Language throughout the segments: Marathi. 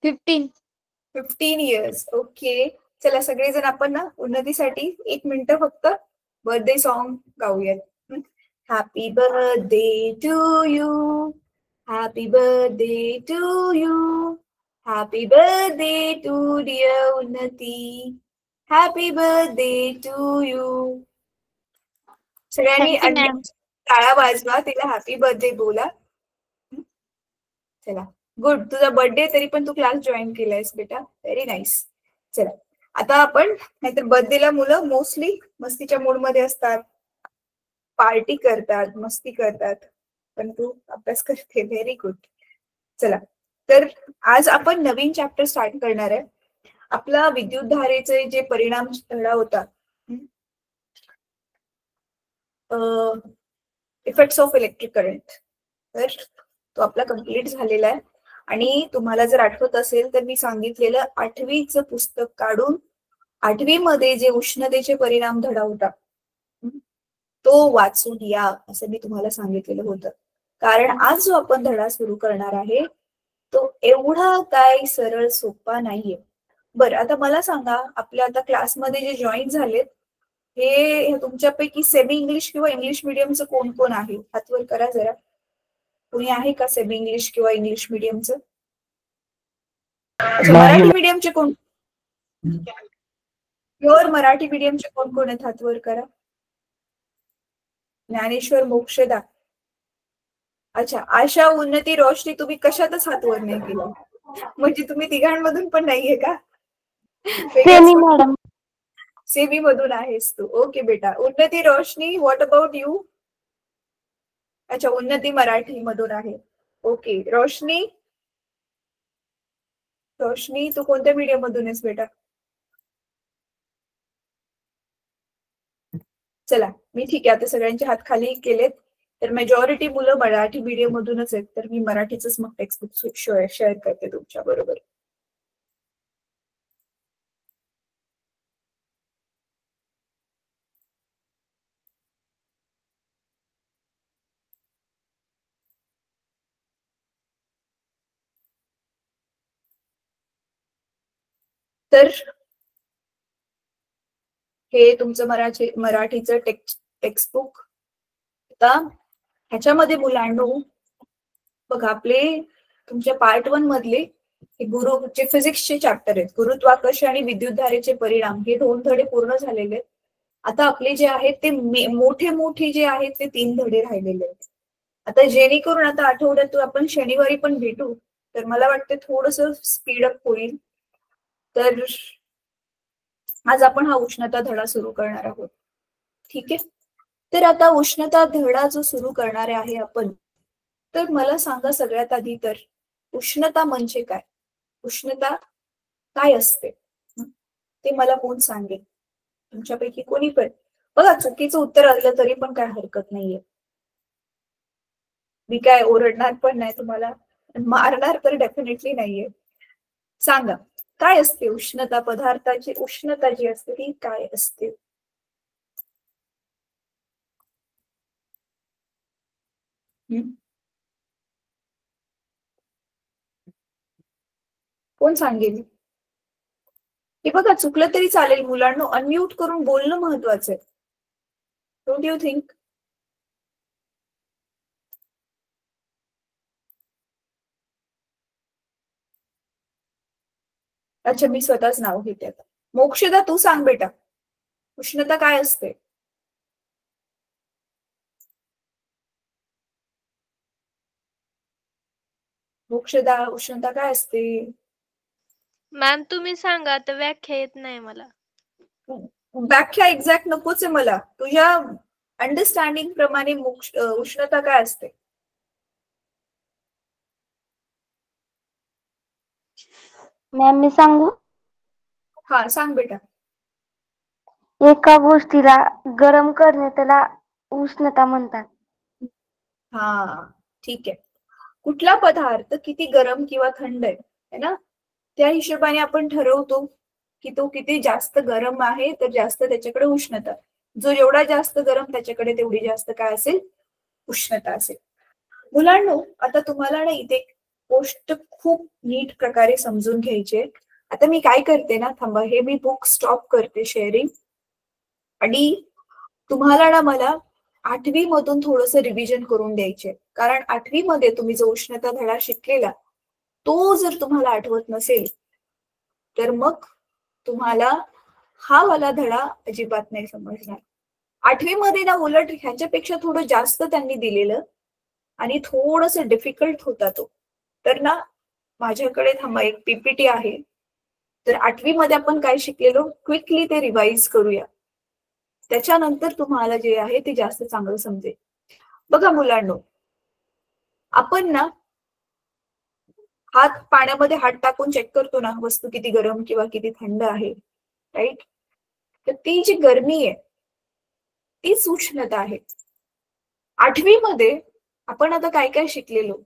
15 years. ओके, चला सगळेजण आपण ना उन्नतीसाठी 1 मिनिट फक्त बर्थडे सॉन्ग गाऊयात. Happy birthday to you, happy birthday to you, happy birthday to dear Unnati, happy birthday to you. सगळ्यांनी टाळ्या वाजवा, तिला हॅपी बर्थडे बोला. चला गुड, तुझा बर्थडे तरी पण तू क्लास जॉईन केलायस बेटा, व्हेरी नाईस. चला आता आपण, नाहीतर बर्थडेला मुलं मोस्टली मस्तीच्या मूड मध्ये असतात, पार्टी करतात, मस्ती करतात, पण तू अभ्यास करते, व्हेरी गुड. चला तर आज आपण नवीन चॅप्टर स्टार्ट करणार आहे. आपला विद्युत धारेचे जे परिणाम धडा होता, इफेक्ट्स ऑफ इलेक्ट्रिक करंट, तर तो आपला कम्प्लीट झालेला आहे. आणि तुम्हाला जर आठवत असेल तर मी सांगितलेलं 8वीचं पुस्तक काढून 8वी मध्ये जे उष्णतेचे परिणाम धडा होता तो वाचून या, असं मी तुम्हाला सांगितलेलं होतं. कारण आज जो आपण धडा सुरू करणार आहे तो एवढा काय सरळ सोपा नाहीये. बरं, आता मला सांगा, आपल्या आता क्लासमध्ये जे जॉईन झालेत हे तुमच्यापैकी सेमी इंग्लिश किंवा इंग्लिश मिडियमचं कोण कोण आहे? हातवर करा जरा. कोणी आहे का सेमी इंग्लिश किंवा इंग्लिश मिडियमचं? मराठी मीडियमचे कोण? प्युअर मराठी मीडियमचे कोण कोण आहेत? हातवर करा. ज्ञानेश्वर, मोक्षदा. अच्छा, आशा, उन्नती, रोशनी, तुम्ही कशातच हातवर नाही केलं, म्हणजे तुम्ही तिघांमधून पण नाहीये का? सेमी मधून आहेस तू. ओके बेटा. उन्नती, रोशनी, व्हॉट अबाउट यू? अच्छा, उन्नती मराठी मधून आहे. ओके, रोशनी, रोशनी तू कोणत्या मीडियम मधून आहेस बेटा? चला मी ठीक आहे, आता सगळ्यांचे हात खाली केलेत, तर मेजॉरिटी मुलं मराठी मीडियम मधूनच आहेत, तर मी मराठीच मग टेक्स्टबुक शेअर करते तुमच्या बरोबर. तर हे तुमचं मराठीचं टेक्स्टबुक. आता ह्याच्यामध्ये मुलांनो बघा, आपले तुमच्या पार्ट 1 मधले जे फिजिक्सचे चॅप्टर आहेत, गुरुत्वाकर्षण आणि विद्युतधारेचे परिणाम, हे 2 धडे पूर्ण झालेले आहेत. आता आपले जे आहेत ते मोठे जे आहेत ते 3 धडे राहिलेले आहेत. आता जेणेकरून आता आठवड्यात आपण शनिवारी पण भेटू, तर मला वाटतं थोडस स्पीडअप होईल. तर आज आपण हा उष्णता धडा सुरू करणार आहोत, ठीक आहे? तर आता उष्णता धडा जो सुरू करणार आहे आपण, तर मला सांगा सगळ्यात आधी तर उष्णता म्हणजे काय? उष्णता काय असते ते मला कोण सांगेल? तुमच्यापैकी कोणी पण. बघा, चुकीचं उत्तर आलं तरी पण काय हरकत नाहीये, मी काय ओरडणार पण नाही तुम्हाला, मारणार तर डेफिनेटली नाहीये. सांगा काय असते उष्णता? पदार्थाची उष्णता जी असते ती काय असते? कोण सांगेल? हे बघा, चुकलं तरी चालेल मुलांना, अनम्यूट करून बोलणं महत्वाचं आहे. Don't you think? अच्छा, मी स्वतःच नाव घेते आता. मोक्षदा तू सांग बेटा, उष्णता काय असते? मोक्षदा, उष्णता काय असते? मॅम तुम्ही सांगा, आता व्याख्या येत नाही मला. व्याख्या एक्झॅक्ट नकोच आहे मला, तुझ्या अंडरस्टँडिंग प्रमाणे उष्णता काय असते? मॅम मी सांगू? हा सांग बेटा. एका गोष्टीला गरम करणे त्याला उष्णता म्हणतात. हा ठीक आहे. कुठला पदार्थ किती गरम किंवा थंड आहे ना, त्या हिशोबाने आपण ठरवतो की तो किती जास्त गरम आहे, तर जास्त त्याच्याकडे उष्णता. जो एवढा जास्त गरम त्याच्याकडे तेवढी जास्त काय असेल? उष्णता असेल. मुलांनो, आता तुम्हाला ना इथे गोष्ट खूप नीट प्रकारे समजून घ्यायची आहे. आता मी काय करते ना, थांबा, हे मी बुक स्टॉप करते शेअरिंग आणि तुम्हाला ना मला 8वी मधून थोडंसं रिव्हिजन करून द्यायचे. कारण 8वी मध्ये तुम्ही जो उष्णता धडा शिकलेला तो जर तुम्हाला आठवत नसेल तर मग तुम्हाला हा वाला धडा अजिबात नाही समजणार. 8वी मध्ये ना उलट ह्याच्यापेक्षा थोडं जास्त त्यांनी दिलेलं आणि थोडस डिफिकल्ट होता तो. तर ना माझ्याकडे थांबा एक पीपीटी आहे. तर 8वी मध्ये आपण काय शिकलेलो क्विकली ते रिवाइज करूया. त्याच्यानंतर तुम्हाला जे आहे ते जास्त चांगलं समजेल. बघा मुलांनो, आपण ना हात पाण्यामध्ये हात टाकून चेक करतो ना वस्तू किती गरम किंवा किती थंड आहे, राईट? तर ती जी गरमी आहे तीच उष्णता आहे. 8वी मध्ये आपण आता काय काय शिकलेलो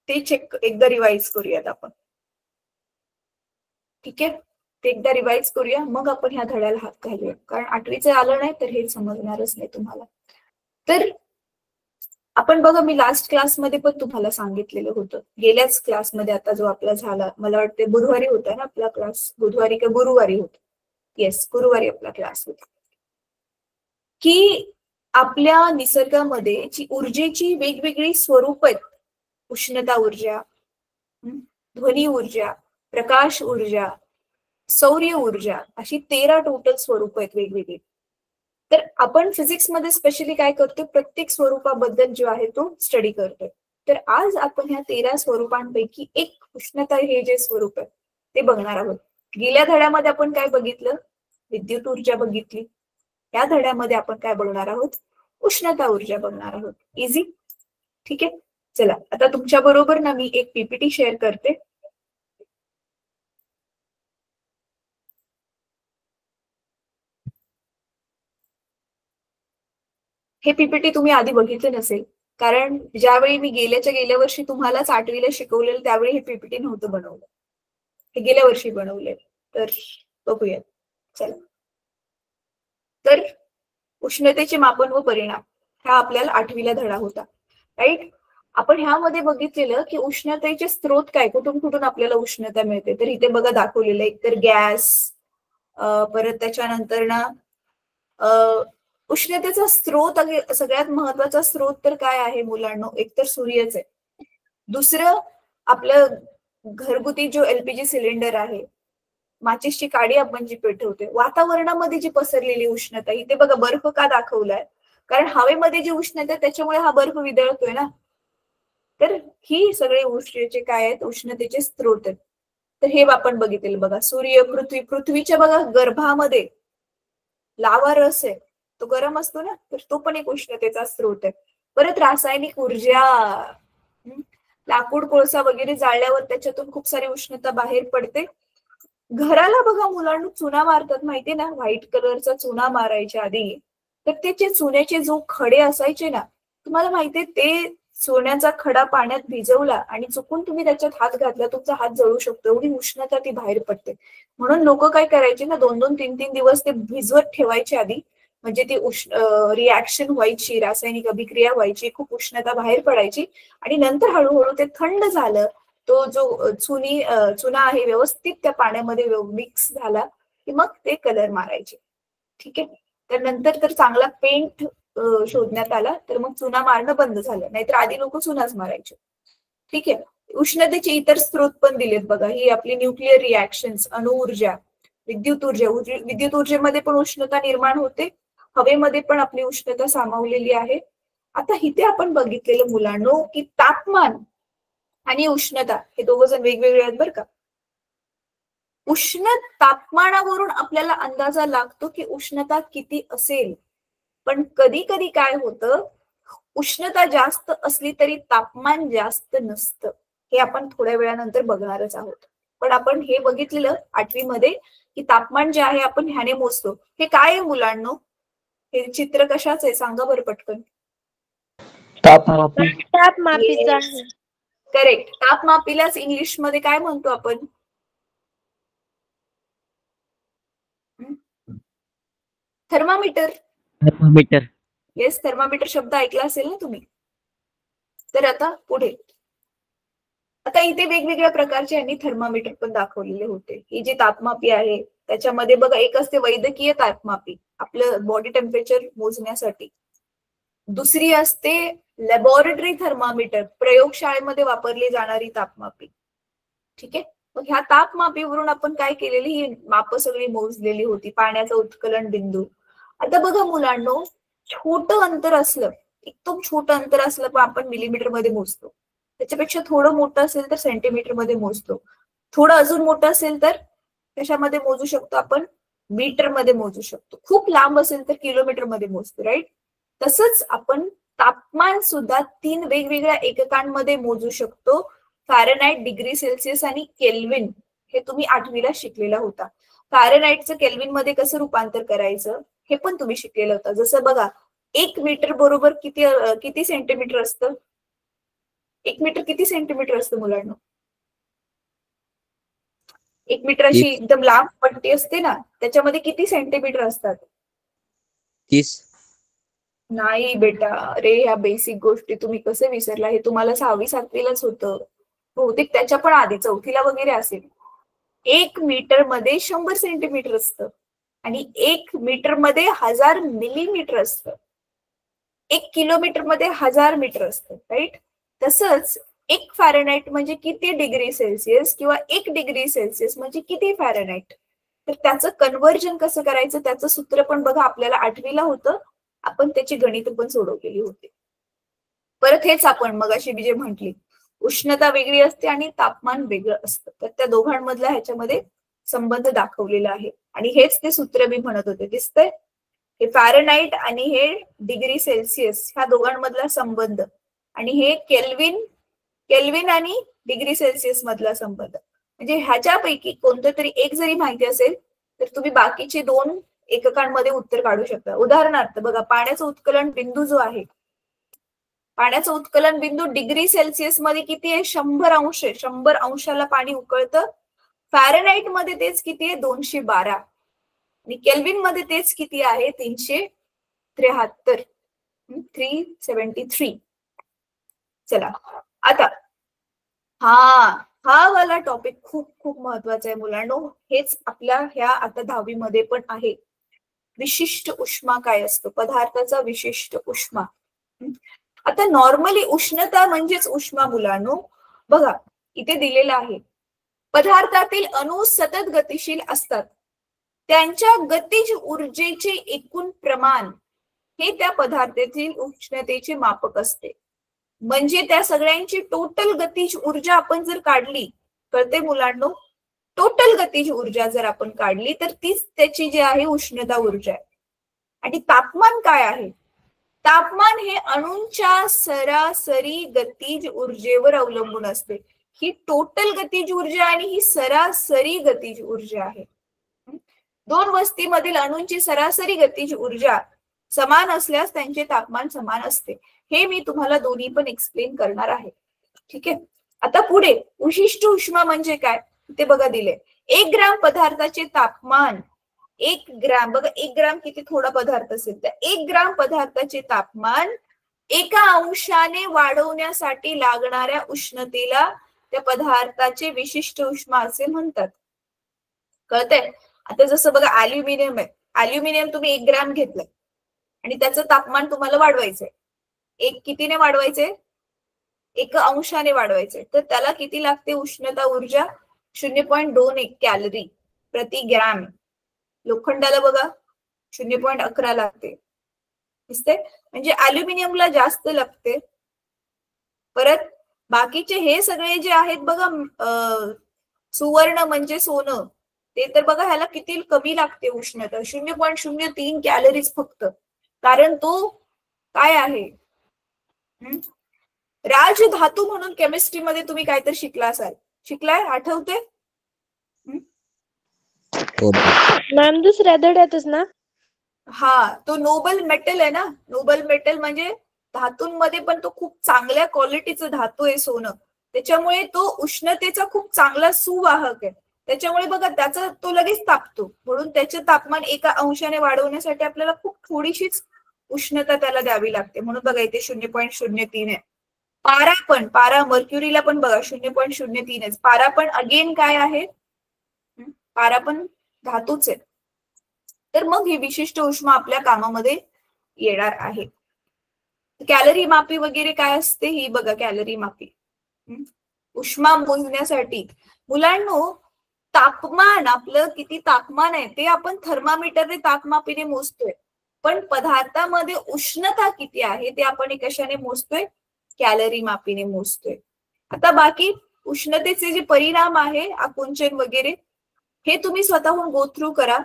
ते चेक एकदा रिवाइज करूयात आपण. ठीक आहे, ते एकदा रिवाइज करूया, मग आपण ह्या धड्याला हात घालूया. कारण 8वीचं आलं नाही तर हे समजणारच नाही तुम्हाला. तर आपण बघा, मी लास्ट क्लासमध्ये पण तुम्हाला सांगितलेलं होतं, गेल्याच क्लासमध्ये आता जो आपला झाला, मला वाटते बुधवारी होता ना आपला क्लास, बुधवारी का गुरुवारी होता, येस गुरुवारी आपला क्लास होता, की आपल्या निसर्गामध्ये जी ऊर्जेची वेगवेगळी स्वरूप आहेत, उष्णता ऊर्जा, ध्वनी ऊर्जा, प्रकाश ऊर्जा, सौर्य ऊर्जा, अशी 13 टोटल स्वरूप आहेत वेगवेगळी. तर आपण फिजिक्स मध्ये स्पेशली काय करतो, प्रत्येक स्वरूपाबद्दल जो आहे तो स्टडी करतोय. तर आज आपण ह्या 13 स्वरूपांपैकी एक उष्णता हे जे स्वरूप आहे ते बघणार आहोत. गेल्या धड्यामध्ये आपण काय बघितलं, विद्युत ऊर्जा बघितली. या धड्यामध्ये आपण काय बघणार आहोत, उष्णता ऊर्जा बघणार आहोत. इझी, ठीक आहे. चला आता तुमच्या बरोबर ना मी एक पीपीटी शेअर करते. हे पीपीटी तुम्ही आधी बघितले नसेल, कारण ज्यावेळी मी गेल्या वर्षी तुम्हालाच 8वीला शिकवलेलं त्यावेळी हे पीपीटी नव्हतं बनवलं, हे गेल्या वर्षी बनवले. तर बघूयात, चला. तर उष्णतेचे मापन व परिणाम हा आपल्याला 8वीला धडा होता, राईट? आपण ह्यामध्ये बघितलेलं की उष्णतेचे स्रोत काय, कुठून कुठून आपल्याला उष्णता मिळते. तर इथे बघा दाखवलेलं, एक तर गॅस, परत त्याच्यानंतर ना उष्णतेचा स्रोत, सगळ्यात महत्वाचा स्रोत तर काय आहे मुलांनो, एक तर सूर्यच आहे. दुसरं आपलं घरगुती जो एलपीजी सिलेंडर आहे, माचीसची काडी आपण जी पेटवते, वातावरणामध्ये जी पसरलेली उष्णता, इथे बघा बर्फ का दाखवलाय, कारण हवेमध्ये जी उष्णता आहे त्याच्यामुळे हा बर्फ विदळतोय ना. तर ही सगळे उष्णतेचे काय आहेत, उष्णतेचे स्रोत आहेत. तर हे आपण बघितलेलं बघा, सूर्य, पृथ्वीच्या बघा गर्भामध्ये लावा रस आहे, तो गरम असतो ना, तर तो पण एक उष्णतेचा स्रोत आहे. परत रासायनिक ऊर्जा, लाकूड कोळसा वगैरे जाळल्यावर त्याच्यातून खूप सारी उष्णता बाहेर पडते. घराला बघा मुलांना चुना मारतात, माहितीये ना, व्हाईट कलरचा चुना मारायच्या आधी, तर त्याचे चुन्याचे जो खडे असायचे ना, तुम्हाला माहितीये ते सोन्याचा खडा पाण्यात भिजवला आणि चुकून तुम्ही त्याच्यात हात घातला, तुमचा हात जळू शकतो, एवढी उष्णता ती बाहेर पडते. म्हणून लोक काय करायचे ना, 2-2, 3-3 दिवस ते भिजवत ठेवायचे आधी, म्हणजे ती रिॲक्शन व्हायची, रासायनिक अभिक्रिया व्हायची, खूप उष्णता बाहेर पडायची आणि नंतर हळूहळू ते थंड झालं, तो जो चुना आहे व्यवस्थित त्या पाण्यामध्ये मिक्स झाला की मग ते कलर मारायचे. ठीक आहे. तर नंतर तर चांगला पेंट शोधण्यात आला, तर मग चुना मारणं बंद झालं, नाहीतर आधी लोक चुनाच मारायचे. ठीक आहे. उष्णतेचे इतर स्रोत पण दिलेत बघा, ही आपली न्यूक्लिअर रिॲक्शन्स, अणुऊर्जा, विद्युत ऊर्जा. विद्युत ऊर्जेमध्ये पण उष्णता निर्माण होते, हवेमध्ये पण आपली उष्णता सामावलेली आहे. आता इथे आपण बघितलेलं मुलांनो की तापमान आणि उष्णता हे दोघं जण वेगवेगळे आहेत बरं का. उष्ण तापमानावरून आपल्याला अंदाजा लागतो की उष्णता किती असेल, पण कधी कधी काय होतं, उष्णता जास्त असली तरी तापमान जास्त नसतं. हे आपण थोड्या वेळानंतर बघणारच आहोत. पण आपण हे बघितलेलं 8वी मध्ये की तापमान जे आहे आपण ह्याने मोजतो. हे काय आहे मुलांनो, हे चित्र कशाच आहे सांगा बरं पटकन. तापमापी. तापमापीच आहे. करेक्ट. तापमापीलाच इंग्लिश मध्ये काय म्हणतो आपण, थर्मामीटर. थर्मामीटर. येस, थर्मामीटर शब्द ऐकला असेल ना तुम्ही. तर आता पुढे, आता इथे वेगवेगळ्या प्रकारचे यांनी थर्मामीटर पण दाखवलेले होते. ही जी तापमापी आहे त्याच्यामध्ये बघा, एक असते वैद्यकीय तापमापी आपलं बॉडी टेम्परेचर मोजण्यासाठी, दुसरी असते लॅबोरेटरी थर्मामीटर, प्रयोगशाळेमध्ये वापरली जाणारी तापमापी. ठीक आहे, मग ह्या तापमापीवरून आपण काय केलेली, ही माप सगळी मोजलेली होती. पाण्याचा उत्कलन बिंदू, आता बघा मुलांनो, छोटं अंतर असलं, एकदम छोटं अंतर असलं पण आपण मिलीमीटर मध्ये मोजतो, त्याच्यापेक्षा थोडं मोठं असेल तर सेंटीमीटर मध्ये मोजतो, थोडं अजून मोठं असेल तर कशामध्ये मोजू शकतो आपण, मीटर मध्ये मोजू शकतो, खूप लांब असेल तर किलोमीटर मध्ये मोजतो, राईट. तसंच आपण तापमान सुद्धा 3 वेगवेगळ्या एककांमध्ये मोजू शकतो, फॅरनहाइट, डिग्री सेल्सिअस आणि केल्विन. हे तुम्ही 8वीला शिकलेला होता. फॅरनहाइटचं केल्विन मध्ये कसं रूपांतर करायचं हे पण तुम्ही शिकलेलं होतं. जसं बघा, 1 मीटर बरोबर किती सेंटीमीटर असतं, 1 मीटर किती सेंटीमीटर असतं मुलांना, 1 मीटर अशी एकदम लांब पट्टी असते ना, त्याच्यामध्ये किती सेंटीमीटर असतात, 30. नाही बेटा, अरे ह्या बेसिक गोष्टी तुम्ही कसे विसरला, हे तुम्हाला 6वी 7वीलाच होतं, बहुतेक त्याच्या पण आधी 4थीला वगैरे असेल. 1 मीटर मध्ये 100 सेंटीमीटर असतं आणि 1 मीटर मध्ये 1000 मिलीमीटर असतं, 1 किलोमीटर मध्ये 1000 मीटर असतं, राईट. तसंच 1 फॅरनहाइट म्हणजे किती डिग्री सेल्सिअस किंवा 1 डिग्री सेल्सिअस म्हणजे किती फॅरनहाइट, तर त्याचं कन्व्हर्जन कसं करायचं त्याचं सूत्र पण बघा आपल्याला 8वीला होतं, आपण त्याची गणित पण सोडवलेली होती. परत हेच आपण मगाशी जे म्हटली, उष्णता वेगळी असते आणि तापमान वेगळं असतं, तर त्या दोघांमधला ह्याच्यामध्ये संबंध दाखवलेला आहे. आणि हेच ते सूत्र मी म्हणत होते, दिसतंय, हे फॅरनहाइट आणि हे डिग्री सेल्सिअस ह्या दोघांमधला संबंध, आणि हे केल्विन आणि डिग्री सेल्सिअस मधला संबंध. म्हणजे ह्याच्यापैकी कोणतं तरी एक जरी माहिती असेल तर तुम्ही बाकीचे 2 एककांमध्ये उत्तर काढू शकता. उदाहरणार्थ बघा, पाण्याचा उत्कलन बिंदू जो आहे, पाण्याचा उत्कलन बिंदू डिग्री सेल्सिअस मध्ये किती आहे, 100 अंश आहे, 100 अंशाला पाणी उकळतं. फॅरनहाइट मध्ये तेच किती आहे, 212, आणि केल्विन मध्ये तेच किती आहे, 373, 373. चला आता हा वाला टॉपिक खूप खूप महत्वाचा आहे मुलांनो, हेच आपल्या ह्या आता 10वी मध्ये पण आहे. विशिष्ट उष्मा काय असतो, पदार्थाचा विशिष्ट उष्मा. आता नॉर्मली उष्णता म्हणजेच उष्मा मुलांनो, बघा इथे दिलेलं आहे, पदार्थातील अणू सतत गतिशील असतात, त्यांच्या गतिज ऊर्जेचे एकूण प्रमाण हे त्या पदार्थातील उष्णतेचे मापक असते. म्हणजे त्या सगळ्यांची टोटल गतिज ऊर्जा आपण जर काढली, कळते मुलांनो, टोटल गतिज ऊर्जा जर आपण काढली तर तीच त्याची जी आहे उष्णता ऊर्जा आहे. आणि तापमान काय आहे, तापमान हे अणूंच्या सरासरी गतिज ऊर्जेवर अवलंबून असते. ही टोटल गतिज ऊर्जा आणि ही सरासरी गतिज ऊर्जा आहे. 2 वस्तीमधील अणूंची सरासरी गतिज ऊर्जा समान असल्यास त्यांचे तापमान समान असते. हे मी तुम्हाला दोन्ही पण एक्सप्लेन करणार आहे. ठीक आहे, आता पुढे विशिष्ट उष्मा म्हणजे काय ते बघा दिले. 1 ग्राम पदार्थाचे तापमान, 1 ग्राम, बघा 1 ग्राम किती थोडा पदार्थ असेल, तर 1 ग्राम पदार्थाचे तापमान 1 अंशाने वाढवण्यासाठी लागणाऱ्या उष्णतेला त्या पदार्थाचे विशिष्ट उष्मा असे म्हणतात. कळतंय. आता जसं बघा अल्युमिनियम आहे, अल्युमिनियम तुम्ही 1 ग्राम घेतलं आणि त्याचं तापमान तुम्हाला वाढवायचंय, एक कितीने वाढवायचे, 1 अंशाने वाढवायचे, तर त्याला किती लागते उष्णता ऊर्जा, 0.21 कॅलरी प्रति ग्राम. लोखंडाला बघा 0.11 लागते, दिसते, म्हणजे अल्युमिनियमला जास्त लागते. परत बाकीचे हे सगळे जे आहेत बघा, सुवर्ण म्हणजे सोनं, ते तर बघा ह्याला किती कमी लागते उष्णता, 0.03 कॅलरीज फक्त, कारण तो काय आहे, राजधातू म्हणून केमिस्ट्रीमध्ये तुम्ही काहीतरी शिकला असाल, शिकलाय, आठवते? मॅम दुसऱ्या धड्यातच ना. हा, तो नोबल मेटल आहे ना, नोबल मेटल म्हणजे धातूंमध्ये पण तो खूप चांगल्या क्वालिटीचं धातू आहे सोनं, त्याच्यामुळे तो उष्णतेचा खूप चांगला सुवाहक आहे. त्याच्यामुळे बघा त्याचा तो लगेच तापतो, म्हणून त्याचे तापमान 1 अंशाने वाढवण्यासाठी आपल्याला खूप थोडीशीच उष्णता त्याला द्यावी लागते, म्हणून बघा इथे 0.03 आहे. पारा मर्क्युरीला पण बघा 0.03. पारा पण अगेन काय आहे, पारा पण धातूच आहे. तर मग ही विशिष्ट उष्मा आपल्या कामामध्ये येणार आहे. कॅलरी मापी वगैरे काय असते ही बघा, कॅलरी मापी उष्मा मोजण्यासाठी. मुलांनो, तापमान आपलं किती तापमान आहे ते आपण थर्मामीटरने तापमापीने मोजतोय, पण पदार्थामध्ये उष्णता किती आहे ते आपण कशाने मोजतोय, कॅलरी मापीने मोजतोय. आता बाकी उष्णतेचे जे परिणाम आहे, आकुंचन वगैरे, हे तुम्ही स्वतःहून गो थ्रू करा.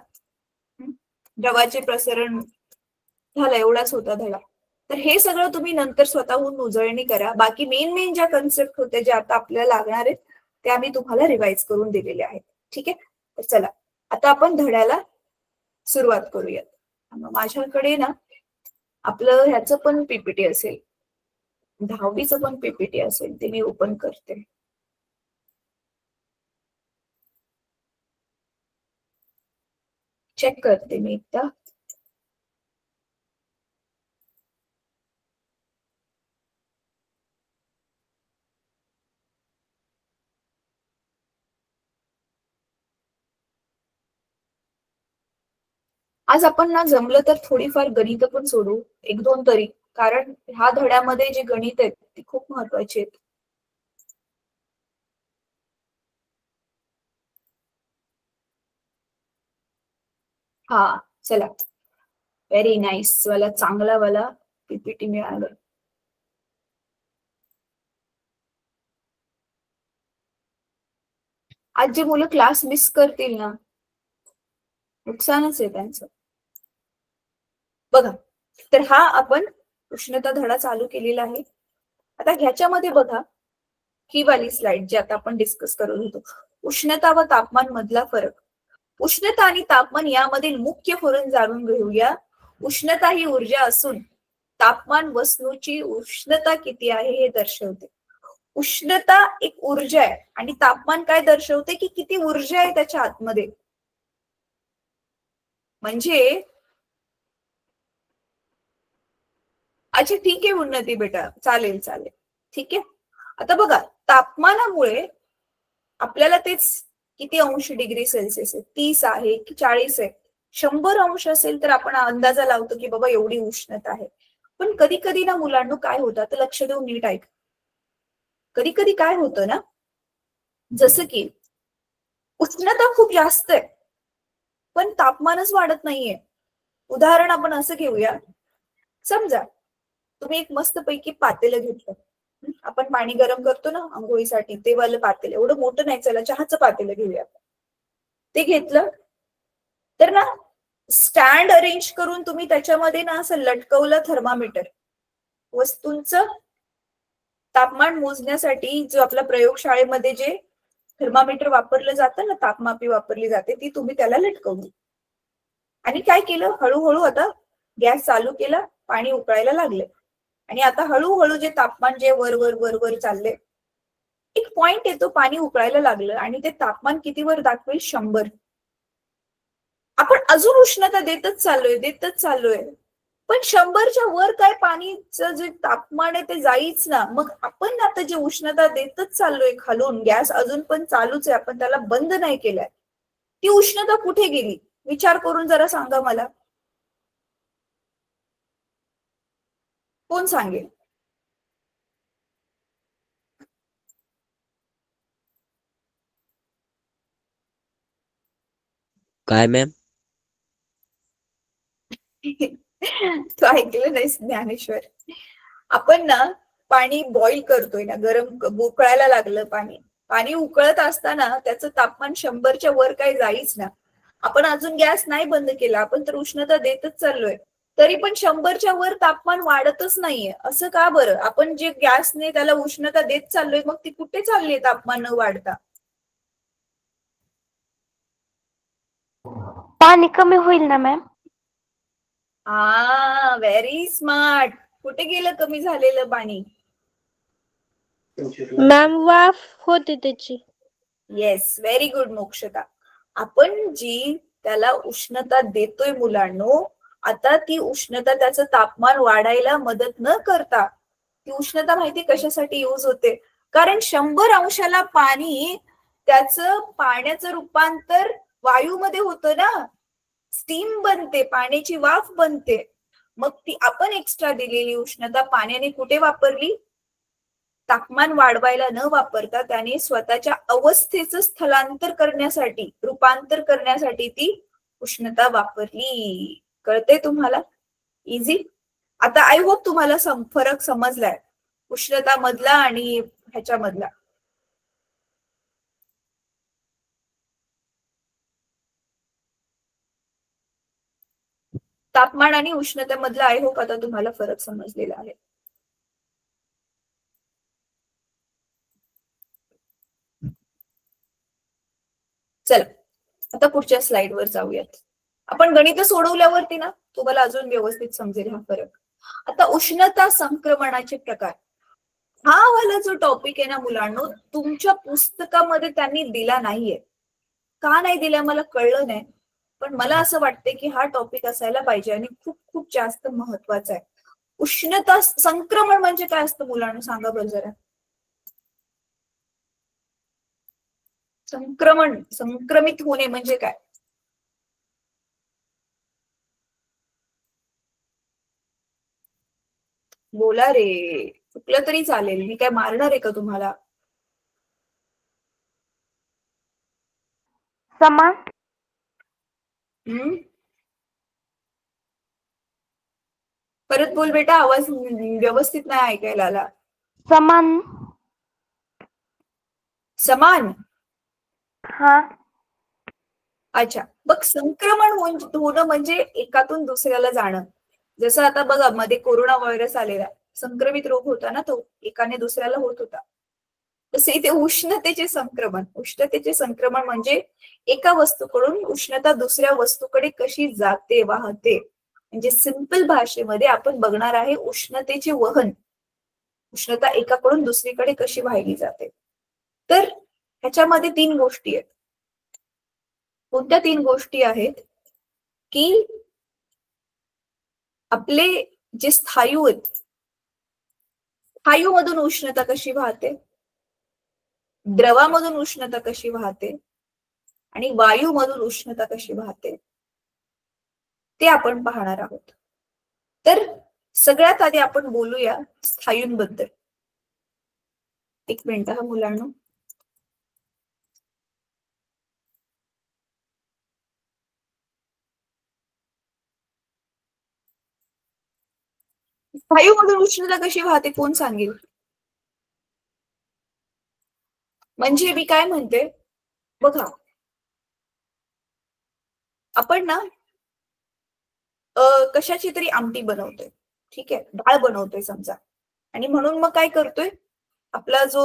द्रवाचे प्रसरण झालं, एवढाच होता धडा. तर हे सगळं तुम्ही नंतर स्वतःहून उजळणी करा. बाकी मेन ज्या कन्सेप्ट होत्या ज्या आता आपल्याला लागणार आहेत त्या मी तुम्हाला रिवाइज करून दिलेल्या आहेत. ठीक आहे, तर चला आता आपण धड्याला सुरुवात करूयात. माझ्याकडे ना आपलं ह्याचं पण पीपीटी असेल, 10वीचं पण पीपीटी असेल, ते मी ओपन करते. चेक करते मी एकदा. आज आपण ना जमलं तर थोडीफार गणित पण सोडू, 1-2 तरी, कारण ह्या धड्यामध्ये जे गणित आहेत ती खूप महत्वाची आहेत. हा चला, व्हेरी नाईस, वाला चांगला वाला पीपीटी मिळालं. आज जे मुलं क्लास मिस करतील ना, नुकसानच आहे त्यांचं. बघा, तर हा आपण उष्णता धडा चालू केलेला आहे. आता ह्याच्यामध्ये बघा, ही वाली स्लाइड जी आता आपण डिस्कस करत होतो, उष्णता व तापमान मधला फरक. उष्णता आणि तापमान यामधील मुख्य फरक जाणून घेऊया. उष्णता ही ऊर्जा असून तापमान वस्तूची उष्णता किती आहे हे दर्शवते. उष्णता एक ऊर्जा आहे आणि तापमान काय दर्शवते की किती ऊर्जा आहे त्याच्या आतमध्ये. म्हणजे अच्छा ठीक आहे उन्नती बेटा, चालेल चालेल, ठीक आहे. आता बघा, तापमानामुळे आपल्याला तेच किती अंश डिग्री सेल्सिअस आहे, 30 आहे की 40 आहे, 100 अंश असेल तर आपण अंदाजा लावतो की बाबा एवढी उष्णता आहे. पण कधी कधी ना मुलांना काय होतं, तर लक्ष देऊन नीट ऐक. कधी कधी काय होतं ना, जसं की उष्णता खूप जास्त आहे पण तापमानच वाढत नाहीये. उदाहरण आपण असं घेऊया, समजा तुम्ही एक मस्त पैकी पातेलं घेतलं, आपण पाणी गरम करतो ना आंघोळीसाठी, ते वालं पातेलं, एवढं मोठं नाही, चला चहाचं पातेलं घेऊया. ते घेतलं तर ना स्टँड अरेंज करून तुम्ही त्याच्यामध्ये ना असं लटकवलं थर्मामीटर, वस्तूंचं तापमान मोजण्यासाठी जो आपल्या प्रयोगशाळेमध्ये जे थर्मामीटर वापरलं जातं ना, तापमापी वापरली जाते, ती तुम्ही त्याला लटकवली. आणि काय केलं, हळूहळू आता गॅस चालू केला, पाणी उकळायला लागले आणि आता हळूहळू जे तापमान जे वर वर वर वर चालले, एक पॉइंट येतो, पाणी उकळायला लागलं आणि ते तापमान किती वर दाखवेल, 100. आपण अजून उष्णता देतच चाललोय, पण 100च्या वर काय पाणीचं जे तापमान आहे ते जाईच ना. मग आपण आता जे उष्णता देतच चाललोय खालून, गॅस अजून पण चालूच आहे, आपण त्याला बंद नाही केलाय, ती उष्णता कुठे गेली विचार करून जरा सांगा मला, कोण सांगेल? काय मॅम? तू ऐकलं नाहीस ज्ञानेश्वर, आपण ना पाणी बॉईल करतोय ना, गरम उकळायला लागलं पाणी, पाणी उकळत असताना त्याचं तापमान 100च्या वर काही जाईच ना. आपण अजून गॅस नाही बंद केला, आपण तर उष्णता देतच चाललोय, तरी पण 100च्या वर तापमान वाढतच नाहीये. असं का बरं? आपण जे गॅसने त्याला उष्णता देत चाललोय, मग ती कुठे चालली तापमान न वाढता? पाणी कमी होईल ना मॅम? Very smart. कुठे गेलं कमी झालेलं पाणी? मॅम वाफ होते त्याची. Yes, very good Mokshata. आपण जी त्याला उष्णता देतोय मुलांनो, आता ती उष्णता त्याचं तापमान वाढायला मदत न करता ती उष्णता माहिती कशासाठी यूज होते? कारण 100 अंशाला पाणी त्याचं पाण्याचं रूपांतर वायूमध्ये होतं ना, स्टीम बनते, पाण्याची वाफ बनते. मग ती आपण एक्स्ट्रा दिलेली उष्णता पाण्याने कुठे वापरली? तापमान वाढवायला न वापरता त्याने स्वतःच्या अवस्थेचं स्थलांतर करण्यासाठी, रूपांतर करण्यासाठी ती उष्णता वापरली. कळते तुम्हाला? इझी. आता आय होप तुम्हाला फरक समजलाय उष्णता मधला आणि ह्याच्यामधला. तापमान आणि उष्णतेमधला आय होप आता तुम्हाला फरक समजलेला आहे. चला आता पुढच्या स्लाइडवर जाऊयात. आपण गणित सोडवल्यावरती ना तुम्हाला अजून व्यवस्थित समजेल हा फरक. आता उष्णता संक्रमणाचे प्रकार हा वाला जो टॉपिक आहे ना मुलांनो, तुमच्या पुस्तकामध्ये त्यांनी दिला नाहीये. का नाही दिला मला कळलं नाही, पण मला असं वाटतं की हा टॉपिक असायला पाहिजे आणि खूप खूप जास्त महत्वाचा आहे. उष्णता संक्रमण म्हणजे काय असतं मुलांनो, सांगा बरं जरा. संक्रमण, संक्रमित होणे म्हणजे काय? बोला रे, चुकलं तरी चालेल, मी काय मारणार आहे का तुम्हाला? समान. परत बोल बेटा, आवाज व्यवस्थित नाही ऐकायला आला. समान. समान. हा. अच्छा, बघ संक्रमण होणं म्हणजे एकातून दुसऱ्याला जाणं. जसं आता बघा मध्ये कोरोना व्हायरस आलेला, संक्रमित रोग होता ना तो, एकाने दुसऱ्याला होत होता. तसे इथे उष्णतेचे संक्रमण, उष्णतेचे संक्रमण म्हणजे एका वस्तूकडून उष्णता दुसऱ्या वस्तूकडे कशी जाते, वाहते. म्हणजे सिंपल भाषेमध्ये आपण बघणार आहे उष्णतेचे वहन, उष्णता एकाकडून दुसरीकडे कशी वाहिली जाते. तर ह्याच्यामध्ये 3 गोष्टी आहेत. कोणत्या 3 गोष्टी आहेत? की आपले जे स्थायू आहेत, स्थायूमधून उष्णता कशी वाहते, द्रवामधून उष्णता कशी वाहते आणि वायूमधून उष्णता कशी वाहते, ते आपण पाहणार आहोत. तर सगळ्यात आधी आपण बोलूया स्थायूंबद्दल. एक मिनिट हा मुलांनो. स्थायूमधून उष्णता कशी वाहते कोण सांगेल? म्हणजे मी काय म्हणते बघा, आपण ना कशाची तरी आमटी बनवतोय, ठीक आहे, डाळ बनवतोय समजा, आणि म्हणून मग काय करतोय, आपला जो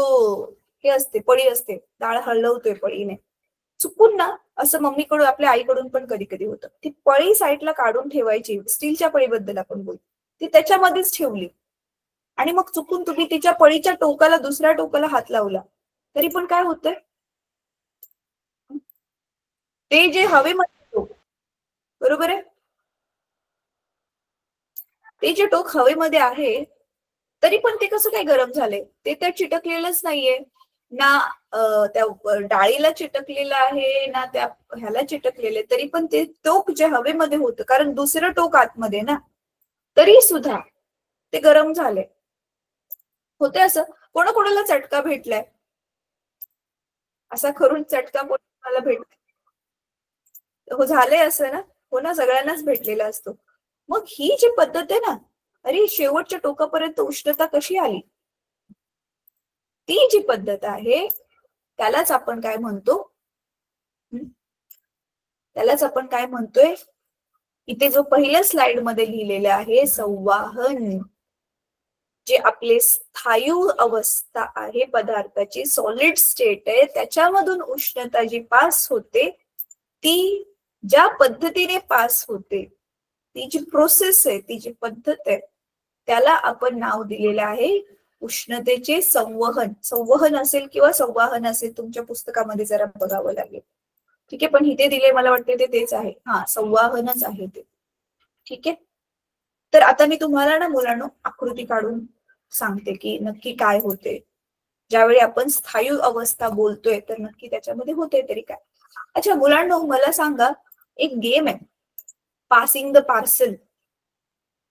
हे असते पळी असते, डाळ हलवतोय पळीने, चुकून ना असं मम्मीकडून आपल्या आईकडून पण कधी कधी होतं, ती पळी साईडला काढून ठेवायची, स्टीलच्या पळीबद्दल आपण बोलतो, ती त्याच्यामध्येच ठेवली आणि मग चुकून तुम्ही तिच्या पळीच्या टोकाला दुसऱ्या टोकाला हात लावला तरी पण काय होतंय, ते जे हवेमध्ये टोक, बरोबर आहे, ते जे टोक हवेमध्ये आहे तरी पण ते कसं काय गरम झाले, ते तर चिटकलेलंच नाहीये ना, त्या डाळीला चिटकलेलं आहे ना त्या ह्याला चिटकलेले, तरी पण ते टोक जे हवेमध्ये होतं, कारण दुसरं टोक आतमध्ये ना, तरी सुद्धा ते गरम झाले. होते असं? कोणाकोणाला चटका भेटलाय? असा करून चटका कोणाला भेटतो? हो, झालंय असं ना, हो ना, सगळ्यांनाच भेटलेला असतो. मग ही जी पद्धत आहे ना, अरे शेवटच्या टोकापर्यंत उष्णता कशी आली, ती जी पद्धत आहे त्यालाच आपण काय म्हणतो, त्यालाच आपण काय म्हणतोय, इथे जो पहिल्या स्लाइड मध्ये लिहिलेलं आहे संवाहन. जे आपले स्थायू अवस्था आहे पदार्थाची, सॉलिड स्टेट आहे, त्याच्यामधून उष्णता जी पास होते ती ज्या पद्धतीने पास होते, ती जी प्रोसेस आहे, ती जी पद्धत आहे, त्याला आपण नाव दिलेलं आहे उष्णतेचे संवहन. संवहन असेल किंवा संवाहन असेल, तुमच्या पुस्तकामध्ये जरा बघावं लागेल, ठीक आहे, पण इथे दिले मला वाटते ते तेच आहे, हा संवाहनच आहे ते, ठीक आहे. तर आता मी तुम्हाला ना मुलांनो आकृती काढून सांगते की नक्की काय होते. ज्यावेळी आपण स्थायू अवस्था बोलतोय तर नक्की त्याच्यामध्ये होते तरी काय. अच्छा मुलांनो, मला सांगा, एक गेम आहे passing the parcel.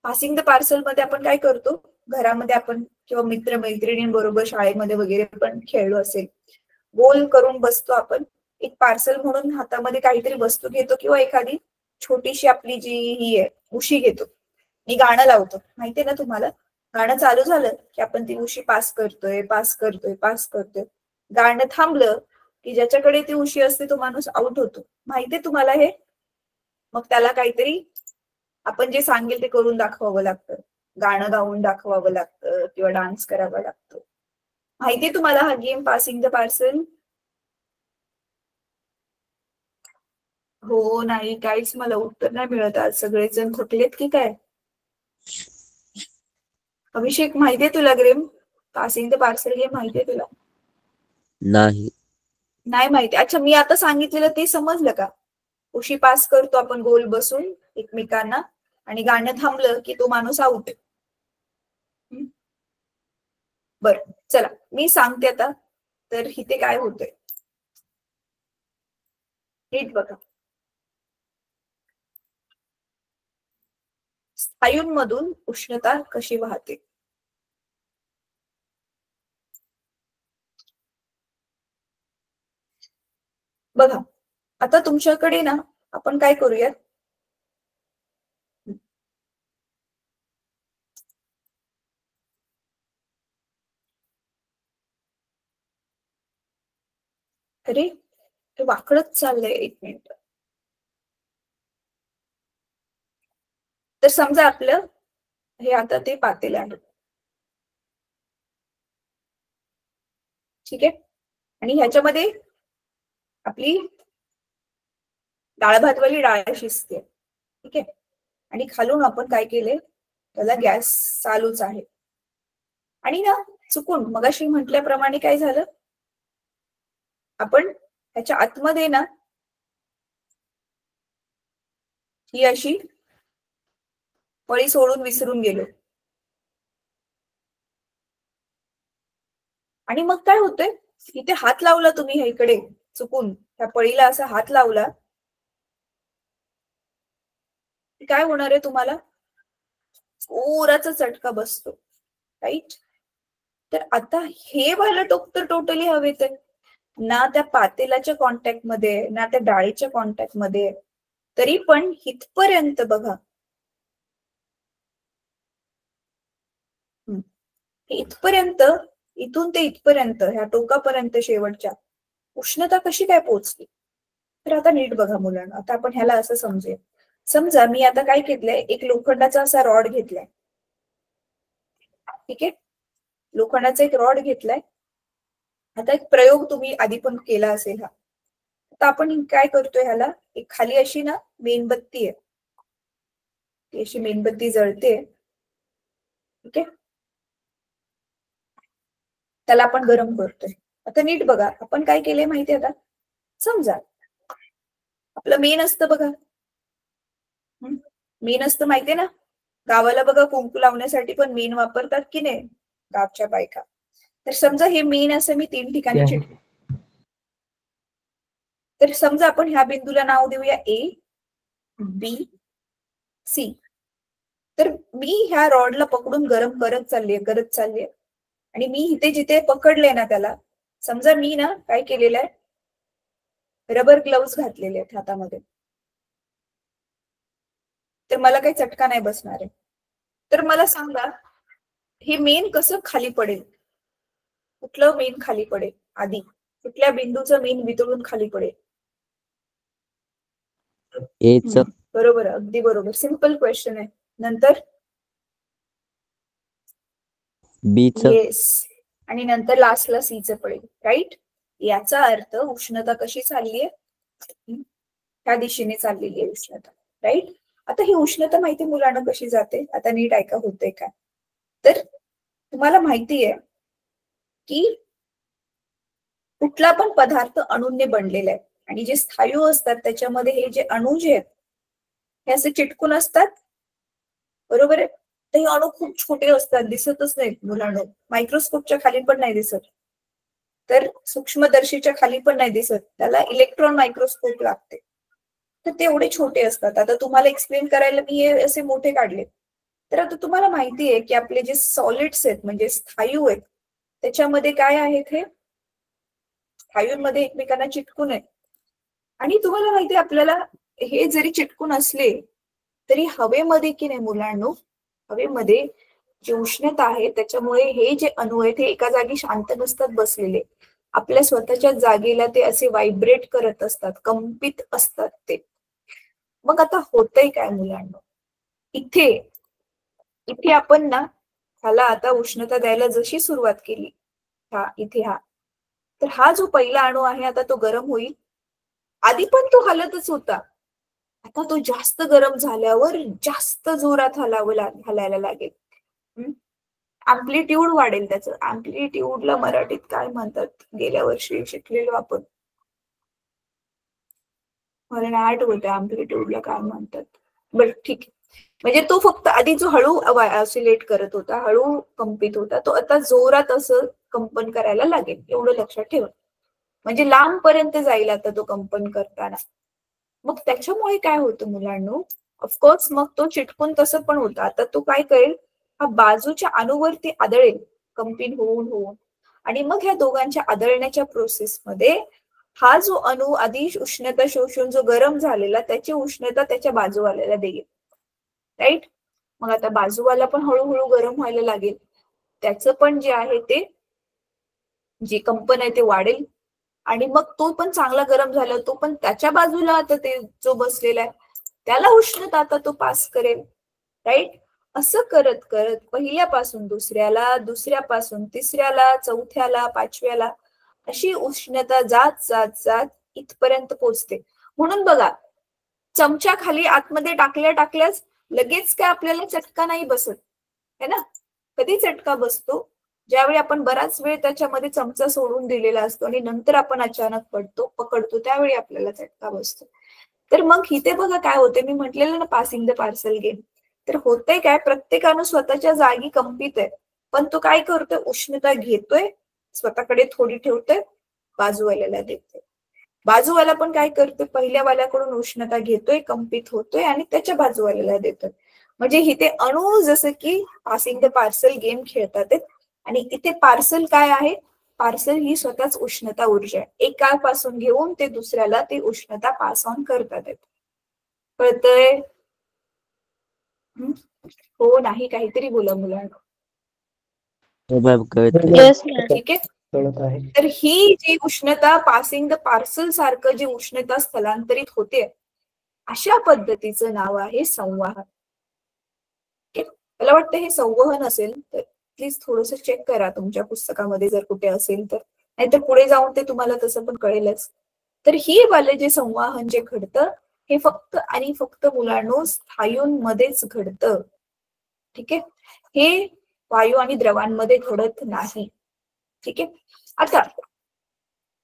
Passing the parcel मध्ये आपण काय करतो, घरामध्ये आपण किंवा मित्र मैत्रिणींबरोबर शाळेमध्ये वगैरे पण खेळलो असेल, गोल करून बसतो आपण, एक पार्सल म्हणून हातामध्ये काहीतरी वस्तू घेतो किंवा एखादी छोटीशी आपली जी ही आहे उशी घेतो, मी गाणं लावतो, माहितीये ना तुम्हाला. गाणं चालू झालं की आपण ती उशी पास करतोय पास करतोय पास करतोय. गाणं थांबलं की ज्याच्याकडे ती उशी असते तो माणूस आउट होतो, माहितीये तुम्हाला हे. मग त्याला काहीतरी आपण जे सांगेल ते करून दाखवावं लागतं, गाणं गाऊन दाखवावं लागतं किंवा डान्स करावा लागतो. माहितीये तुम्हाला हा गेम पासिंग द पार्सल? हो नाही, काहीच मला उत्तर नाही मिळत आज. सगळेजण थकलेत की काय? अभिषेक, माहितीये तुला game passing the parcel game? माहितीये तुला? नाही. नाही माहिती. अच्छा, मी आता सांगितलेलं ते समजलं का? उशी पास करतो आपण गोल बसून एकमेकांना आणि गाणं थांबलं की तो माणूस आउट. बर, चला मी सांगते आता. तर इथे काय होतंय नीट बघा. स्थायूंमधून उष्णता कशी वाहते. बघा, आता तुमच्याकडे ना आपण काय करूयात, अरे ते वाकडच चाललंय, एक मिनिट. तर समजा आपलं हे आता ते पातेलं आहे, ठीक आहे, आणि ह्याच्यामध्ये आपली डाळ भातवाली डाळ शिजते, ठीक आहे, आणि खालून आपण काय केले, त्याला गॅस चालूच आहे, आणि ना चुकून मगाशी म्हटल्याप्रमाणे काय झालं, आपण ह्याच्या आतमध्ये ना ही अशी पळी सोडून विसरून गेलो, आणि मग काय होतंय, इथे हात लावला तुम्ही ह्या इकडे चुकून त्या पळीला असा हात लावला, काय होणार आहे तुम्हाला, जोराचा चटका बसतो, राईट. तर आता हे व्हायला टोक तर टोटली हवेत आहे, ना त्या पातेलाच्या कॉन्टॅक्ट मध्ये ना त्या डाळीच्या कॉन्टॅक्ट मध्ये, तरी पण इथपर्यंत बघा, इथपर्यंत, इथून ते इथपर्यंत ह्या टोकापर्यंत शेवटच्या उष्णता कशी काय पोहोचली. तर आता नीट बघा मुलांना, आता आपण ह्याला असं समजूया. समजा मी आता काय घेतलंय, एक लोखंडाचा असा रॉड घेतलाय, ठीक आहे, लोखंडाचा एक रॉड घेतलाय. आता एक प्रयोग तुम्ही आधी पण केला असेल हा. आता आपण काय करतोय, ह्याला एक खाली अशी ना मेणबत्ती आहे, ती अशी मेणबत्ती जळते, ठीक आहे, त्याला आपण गरम करतोय. आता नीट बघा, आपण काय केलंय माहितीये, आता समजा आपलं मेन असतं बघा, मेन असतं माहितीये ना, गावाला बघा कुंकू लावण्यासाठी पण मेन वापरतात की नाही गावच्या बायका. तर समजा हे मेन असं मी 3 ठिकाणी चिटकवलं, तर समजा आपण ह्या बिंदूला नाव देऊया A, B, C. तर मी ह्या रॉडला पकडून गरम करत चाललीये, आणि मी इथे जिथे पकडले ना त्याला, समजा मी ना काय केलेलं आहे, रबर ग्लोव्ज घातलेले आहेत हातामध्ये, तर मला काही चटका नाही बसणार आहे. तर मला सांगा, हे मेन कसं खाली पडेल, कुठलं मेन खाली पडेल, आधी कुठल्या बिंदूचं मेन वितळून खाली पडेल. बरोबर, अगदी बरोबर, सिंपल क्वेश्चन आहे. नंतर येस, आणि नंतर लास्टला सीचं पडेल, राईट. याचा अर्थ उष्णता कशी चाललीये, ह्या दिशेने चाललेली आहे उष्णता, राईट. आता ही उष्णता माहिती मुलांना कशी जाते, आता नीट ऐका होते काय. तर तुम्हाला माहिती आहे की कुठला पण पदार्थ अणूंनी बनलेला आहे, आणि जे स्थायू असतात त्याच्यामध्ये हे जे अणू जे आहेत हे असे चिटकून असतात, बरोबर आहे. ते अणू खूप छोटे असतात, दिसतच नाहीत मुलांना, मायक्रोस्कोपच्या खाली पण नाही दिसत, तर सूक्ष्मदर्शीच्या खाली पण नाही दिसत, त्याला इलेक्ट्रॉन मायक्रोस्कोप लागते. तर ते एवढे छोटे असतात. आता तुम्हाला एक्सप्लेन करायला मी हे असे मोठे काढले. तर आता तुम्हाला माहिती आहे की आपले जे सॉलिड्स आहेत म्हणजे स्थायू आहेत त्याच्यामध्ये काय आहेत, हे स्थायूंमध्ये एकमेकांना चिटकून आहे. आणि तुम्हाला माहिती आहे आपल्याला हे जरी चिटकून असले तरी हवेमध्ये की नाही मुलांनो, हवेमध्ये जी उष्णता आहे त्याच्यामुळे हे जे अणू आहेत हे एका जागी शांत नसतात बसलेले, आपल्या स्वतःच्या जागेला ते असे व्हायब्रेट करत असतात, कंपित असतात ते. मग आता होतंय काय मुलांनो, इथे इथे आपण ना ह्याला आता उष्णता द्यायला जशी सुरुवात केली, इथे तर हा जो पहिला अणू आहे आता तो गरम होईल. आधी पण तो हलतच होता, आता तो जास्त गरम झाल्यावर जास्त जोरात हलायला लागेल. अँप्लिट्यूड वाढेल त्याचं. अँप्लिट्यूडला मराठीत काय म्हणतात गेल्या वर्षी शिकलेलो आपण, मला नाही आठवत अँप्लिट्यूडला काय म्हणतात, बरं ठीक आहे. म्हणजे तो फक्त आधी जो हळू ऑसिलेट करत होता, हळू कंपित होता, तो आता जोरात असं कंपन करायला लागेल, एवढं लक्षात ठेवा. म्हणजे लांब पर्यंत जाईल आता तो कंपन करताना. मग त्याच्यामुळे काय होतं मुलांनो, ऑफकोर्स मग तो चिटकून तसं पण होतं. आता तो काय करेल, हा बाजूच्या अणूवरती आदळेल कंपित होऊन आणि मग ह्या दोघांच्या आदळण्याच्या प्रोसेसमध्ये हा जो अणू आधी उष्णता शोषून जो गरम झालेला त्याची उष्णता त्याच्या बाजूवाल्याला देईल, राईट. मग आता बाजूवाला पण हळूहळू गरम व्हायला लागेल, त्याचं पण जे आहे ते जे कंपन आहे ते वाढेल आणि मग तो पण चांगला गरम झाला, तो पण त्याच्या बाजूला आता ते जो बसलेला आहे त्याला उष्णता आता तो पास करेल, राईट. असं करत करत पहिल्यापासून दुसऱ्याला, दुसऱ्यापासून तिसऱ्याला, चौथ्याला, पाचव्याला अशी उष्णता जात जात जात इथपर्यंत पोहोचते. म्हणून बघा, चमचा खाली आतमध्ये टाकल्याच लगेच काय आपल्याला चटका नाही बसत है ना. कधी चटका बसतो, ज्यावेळी आपण बराच वेळ त्याच्यामध्ये चमचा सोडून दिलेला असतो आणि नंतर आपण अचानक पकडतो त्यावेळी आपल्याला चटका बसतो. तर मग इथे बघा काय होते, मी म्हटलेलं ना पासिंग द पार्सल गेम. तर होतंय काय, प्रत्येकानं स्वतःच्या जागी कंपित आहे, पण तो काय करतोय, उष्णता घेतोय स्वतःकडे थोडी ठेवतोय, बाजूवाल्याला देतोय. बाजूवाला पण काय करतोय, पहिल्या वाल्याकडून उष्णता घेतोय, कंपित होतोय आणि त्याच्या बाजूवाल्याला देतोय. म्हणजे इथे अणू जसं की पासिंग द पार्सल गेम खेळतात. आणि इथे पार्सल काय आहे, पार्सल ही स्वतःच उष्णता ऊर्जा आहे, एकापासून घेऊन ते दुसऱ्याला ते उष्णता पास ऑन करतात. कळतंय? हो नाही, काहीतरी बोला मुलांना. हो मॅम कळत येस मॅम. ठीक आहे. तर ही जी उष्णता पासिंग द पार्सल सारखं जी उष्णता स्थलांतरित होते, अशा पद्धतीचं नाव आहे संवाहन. मला वाटतं हे संवहन असेल, तर प्लीज थोडंसं चेक करा तुमच्या पुस्तकामध्ये जर कुठे असेल तर, नाहीतर पुढे जाऊन ते तुम्हाला तसं पण कळेलच. तर ही वाले जे संवाहन जे घडतं हे फक्त आणि फक्त मुलांनो स्थायूंमध्येच घडतं. ठीक आहे, हे वायू आणि द्रवांमध्ये घडत नाही. ठीक आहे. आता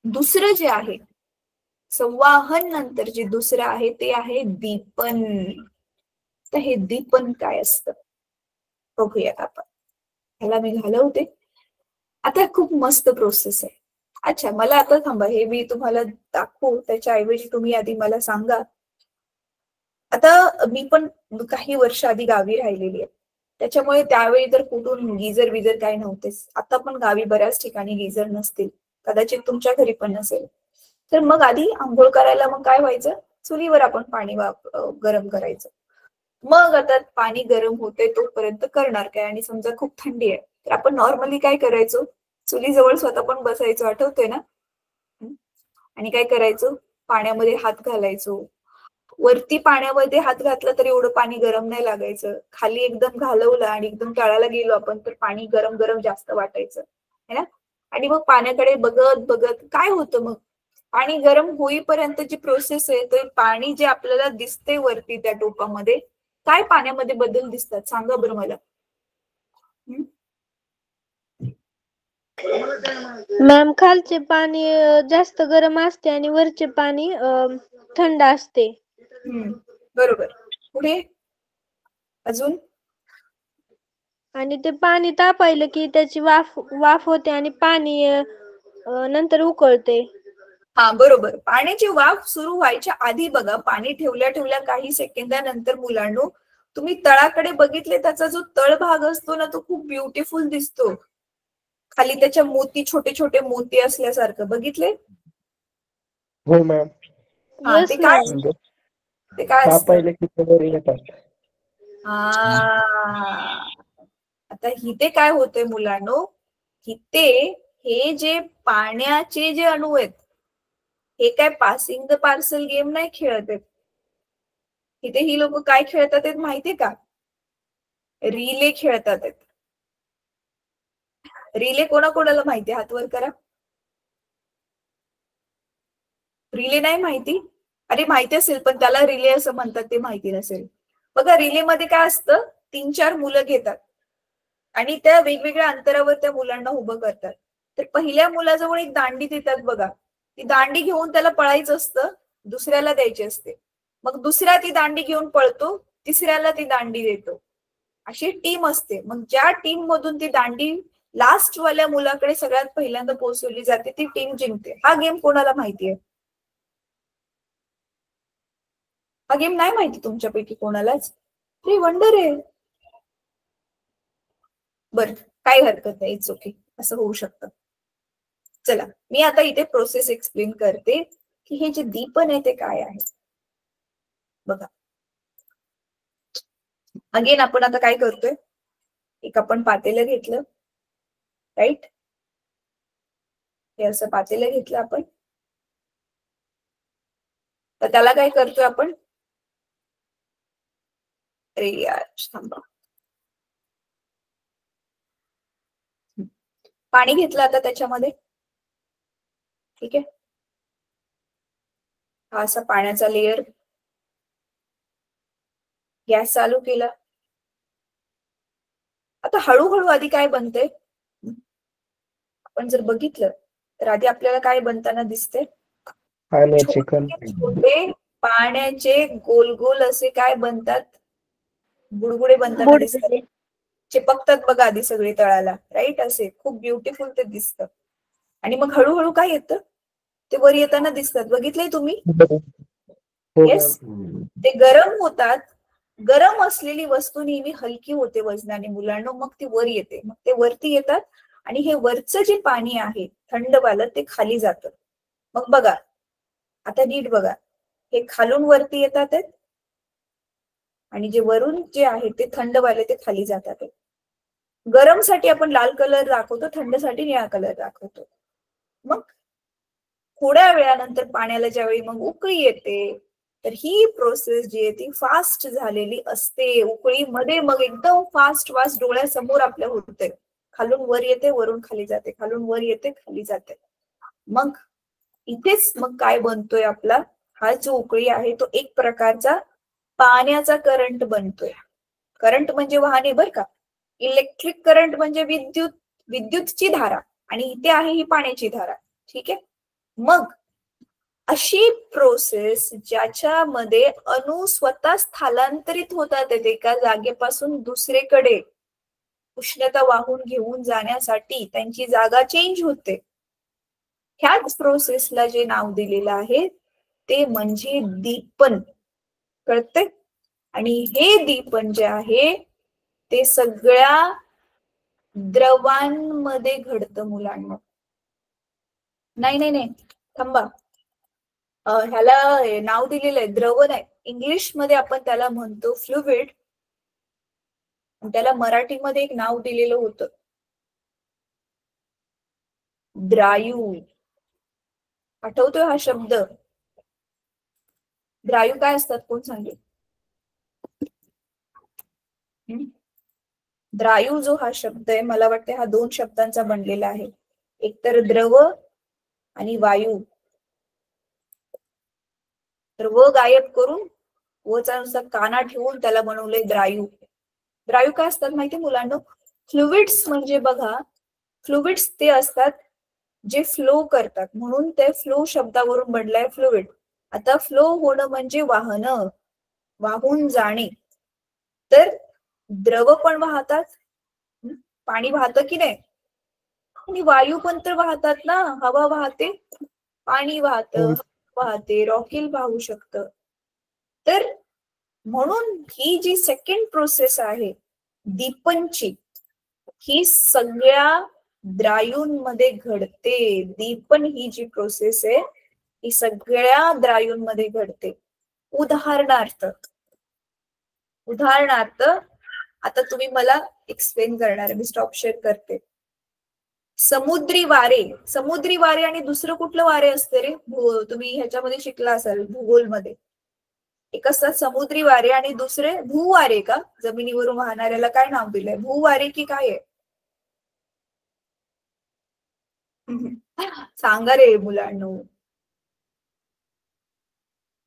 दुसरं जे आहे संवाहन नंतर जे दुसरं आहे ते आहे दीपन. तर हे दीपन काय असतं बघूयात आपण. ह्याला मी घालवते. आता खूप मस्त प्रोसेस आहे. अच्छा, मला आता थांबा, हे मी तुम्हाला दाखवू त्याच्याऐवजी तुम्ही आधी मला सांगा. आता मी पण काही वर्ष आधी गावी राहिलेली आहे, त्याच्यामुळे त्यावेळी तर कुठून गिझर विजर काही नव्हतेच. आता पण गावी बऱ्याच ठिकाणी गिझर नसतील, कदाचित तुमच्या घरी पण नसेल. तर मग आधी आंघोळ करायला मग काय व्हायचं, चुलीवर आपण पाणी गरम करायचं. मग आता पाणी गरम होते तोपर्यंत करणार काय, आणि समजा खूप थंडी आहे तर आपण नॉर्मली काय करायचो, चुलीजवळ स्वतः पण बसायचो, आठवतंय ना. आणि काय करायचो, पाण्यामध्ये हात घालायचो. वरती पाण्यामध्ये हात घातला तर एवढं पाणी गरम नाही लागायचं, खाली एकदम घालवलं आणि एकदम तळाला गेलो आपण तर पाणी गरम गरम जास्त वाटायचं है ना. आणि मग पाण्याकडे बघत बघत काय होतं, मग पाणी गरम होईपर्यंतची प्रोसेस आहे, तर पाणी जे आपल्याला दिसते वरती त्या टोपामध्ये, काय पाण्यामध्ये बदल दिसतात सांगा बरं मला. मॅम खालचे पाणी जास्त गरम असते आणि वरचे पाणी थंड असते. बरोबर. पुढे अजून आणि ते पाणी तापायलं की त्याची वाफ वाफ होते आणि पाणी नंतर उकळते. हा बरोबर. पाण्याची वाफ सुरू व्हायच्या आधी बघा, पाणी ठेवल्या ठेवल्या काही सेकंदानंतर मुलांनो तुम्ही तळाकडे बघितले, त्याचा जो तळभाग असतो ना तो खूप ब्युटिफुल दिसतो. खाली त्याच्या मोती, छोटे छोटे मोती असल्यासारखं बघितले. हो मॅम. हा Yes, ते काय ma'am. म्हणजे ते काय असतं? तापायला की वर येतात. आता इथे काय होतंय मुलांनो, इथे हे जे पाण्याचे जे अणू आहेत हे काय पासिंग द पार्सल गेम नाही खेळत आहेत. इथे ही लोक काय खेळतात आहेत माहितीये का? रिले खेळतात आहेत. रिले कोणाकोणाला माहिती? हात वर करा. रिले नाही माहिती? अरे माहिती असेल पण त्याला रिले असं म्हणतात ते माहिती नसेल. बघा रिले मध्ये काय असतं, 3-4 मुलं घेतात आणि त्या वेगवेगळ्या अंतरावर त्या मुलांना उभं करतात. तर पहिल्या मुलाजवळ एक दांडी देतात बघा, ती दांडी घेऊन त्याला पळायचं असतं, दुसऱ्याला द्यायची असते. मग दुसरा ती दांडी घेऊन पळतो, तिसऱ्याला ती दांडी देतो. अशी टीम असते. मग ज्या टीम मधून ती दांडी लास्ट वाल्या मुलाकडे सगळ्यात पहिल्यांदा पोहोचवली जाते ती टीम जिंकते. हा गेम कोणाला माहितीये? हा गेम नाही माहिती तुमच्यापैकी कोणालाच? हे वंडर आहे. बर, काही हरकत नाही, इट्स ओके, असं होऊ शकतं. चला मी आता इथे प्रोसेस एक्सप्लेन करते की हे जे दीपन आहे ते काय आहे. बघा अगेन आपण आता काय करतोय, एक आपण पातेलं घेतलं, राईट? हे असं पातेलं घेतलं आपण, तर त्याला काय करतोय आपण, अरे यार थांबा, पाणी घेतलं आता त्याच्यामध्ये, ठीक आहे? हा असा पाण्याचा लेअर, गॅस चालू केला. आता हळूहळू आधी काय बनते, आपण जर बघितलं तर आधी आपल्याला काय बनताना दिसते, पाण्याचे कण. छोटे पाण्याचे गोल गोल असे काय बनतात, बुडबुडे बनताना दिसतात, चिपकतात बघा आधी सगळे तळाला, राईट? असे खूप ब्युटिफुल ते दिसतं. आणि मग हळूहळू काय येतं, ते वर येताना दिसतात. बघितलंय तुम्ही? हो येस, मॅम. ते गरम होतात. गरम असलेली वस्तू नेहमी हलकी होते वजनाने मुलांना, मग ती वर येते, मग ते वरती येतात आणि हे वरचं जे पाणी आहे थंडवालं ते खाली जातं. मग बघा आता नीट बघा, हे खालून वरती येतात आहेत आणि जे वरून जे आहे ते थंडवाले ते खाली जातात आहेत. गरम साठी आपण लाल कलर दाखवतो, थंड साठी निळा कलर दाखवतो. मग थोड्या वेळानंतर पाण्याला ज्यावेळी मग उकळी येते तर ही प्रोसेस जी आहे ती फास्ट झालेली असते. उकळीमध्ये मग एकदम फास्ट फास्ट डोळ्यासमोर आपल्या होते, खालून वर येते, वरून खाली जाते, खालून वर येते, खाली जाते. मग इथेच मग काय बनतोय आपला, हा जो उकळी आहे तो एक प्रकारचा पाण्याचा करंट बनतोय. करंट म्हणजे वाहने बर का, इलेक्ट्रिक करंट म्हणजे विद्युतची धारा, आणि इथे आहे ही पाण्याची धारा, ठीक आहे? मग अशी प्रोसेस ज्याच्यामध्ये अणू स्वतः स्थलांतरित होतात एका जागेपासून दुसरीकडे उष्णता वाहून घेऊन जाण्यासाठी, त्यांची जागा चेंज होते, ह्याच प्रोसेसला जे नाव दिलेलं आहे ते म्हणजे दीपन. कळते? आणि हे दीपन जे आहे ते सगळ्या द्रवांमध्ये घडतं मुलांना. नाही नाही नाही थांबा, ह्याला नाव दिलेलं आहे द्रव नाही, इंग्लिश मध्ये आपण त्याला म्हणतो फ्लुइड, त्याला मराठीमध्ये एक नाव दिलेलं होतं द्रायू. आठवतोय हा शब्द? द्रायू काय असतात कोण सांगेल? द्रायू जो हा शब्द आहे मला वाटतं हा 2 शब्दांचा बनलेला आहे, एक तर द्रव आणि वायू. तर व गायब करून वचा नुसता काना ठेवून त्याला बनवलंय द्रायू. द्रायू काय असतात माहिती मुलांना? फ्लुइड्स म्हणजे बघा, फ्लुइड्स ते असतात जे फ्लो करतात, म्हणून ते फ्लो शब्दावरून बनलाय फ्लुइड. आता फ्लो होणं म्हणजे वाहनं, वाहून जाणे. तर द्रव पण वाहतात पाणी वाहतं की नाही? आणि वायू पण तर वाहतात ना, हवा वाहते, पाणी वाहतं, वाहते, रॉकेल वाहू शकतं. तर म्हणून ही जी सेकंड प्रोसेस आहे दीपनची, ही सगळ्या द्रायूंमध्ये घडते. दीपन ही जी प्रोसेस आहे ही सगळ्या द्रायूंमध्ये घडते. उदाहरणार्थ आता तुम्ही मला एक्सप्लेन करणार, मी स्टॉप शेअर करते. समुद्री वारे आणि दुसरं कुठलं वारे असते रे? तुम्ही ह्याच्यामध्ये शिकला असाल भूगोलमध्ये. एक असतात समुद्री वारे आणि दुसरे भूवारे का? जमिनीवरून वाहणाऱ्याला काय नाव दिलंय? भूवारे की काय आहे? सांगा रे मुलांनो,